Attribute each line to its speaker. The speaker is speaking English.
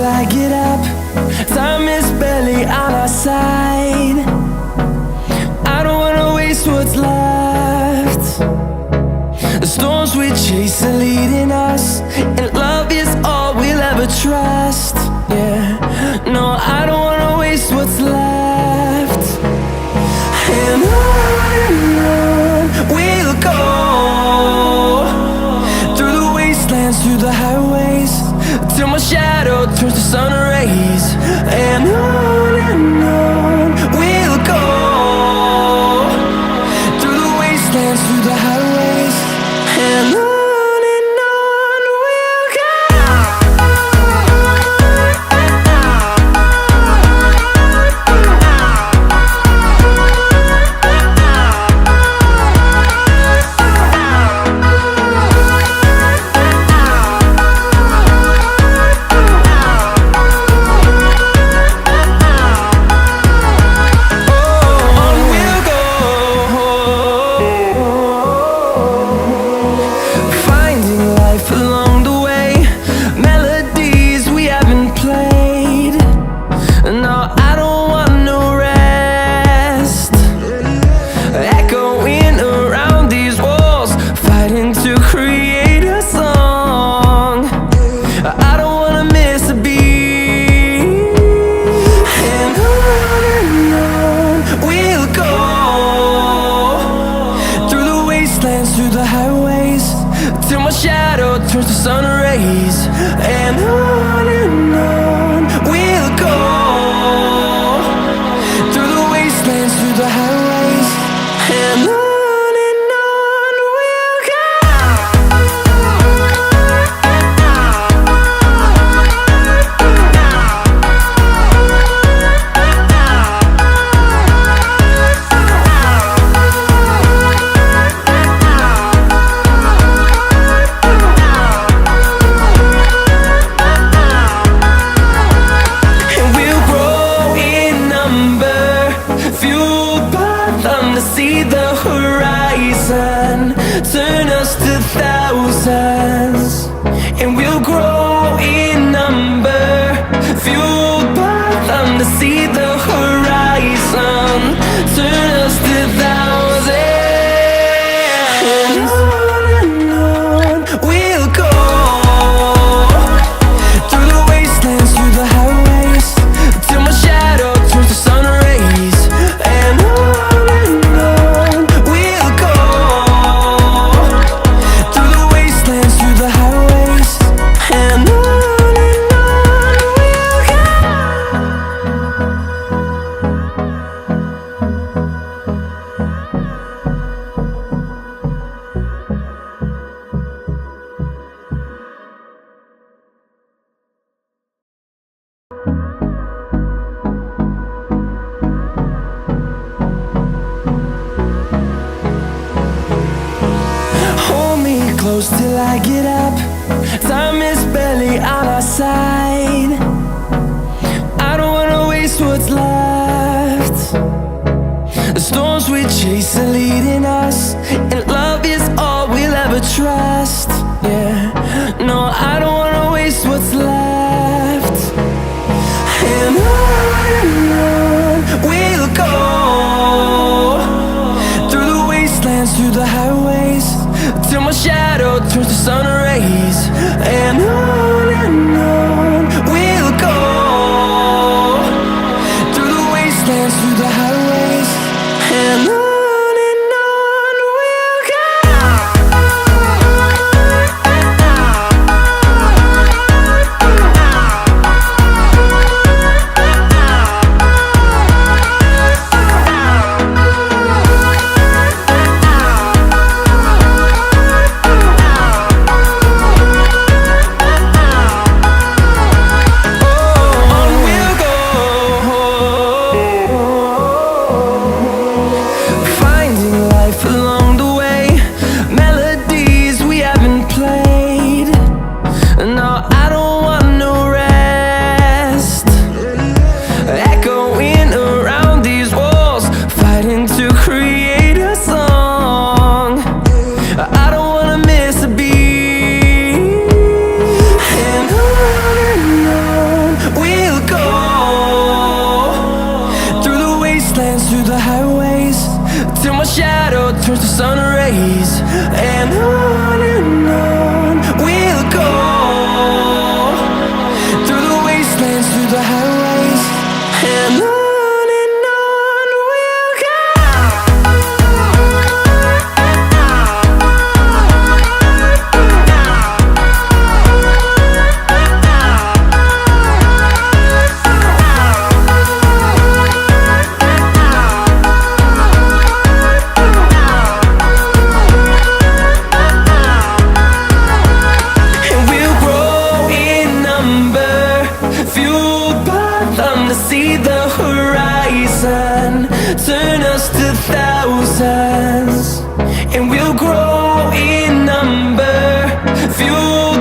Speaker 1: till I get up. Time is barely on our side. I don't wanna waste what's left. The storms we chase are leading us, and love is all we'll ever trust. Yeah, no, I don't wanna waste what's left. And on we'll go, through the wastelands, through the highways, till my shadow turns to sun rays. And on we'll go, through the wastelands, through the highways, and on. Turns to sun rays, and on we'll go, through the wastelands, through the highways, and on we'll go. Turn us to thousands, and we'll grow in number, fueled by them to see the horizon. Turn us to thousands, and on we'll go, through the wastelands, through the highways, till my shadow turns to sun rays. And on we'll go, through the wastelands, through the highways, and on we'll go. Hold me close till I get up. Time is barely on our side. I don't wanna waste what's left. The storms we chase are leading us, and love is all we'll ever trust. Yeah, no, I don't wanna waste what's left. And on we'll go, through the wastelands, through the highways, till my shadow turns to sun rays. And on we'll go, through the wastelands, through the highways, and on we'll go. wastelands, through the highways, till my shadow turns to sun rays. And on we'll go, through the wastelands, through the highways, and on we'll go. See the horizon, turn us to thousands, and we'll grow in number, fuel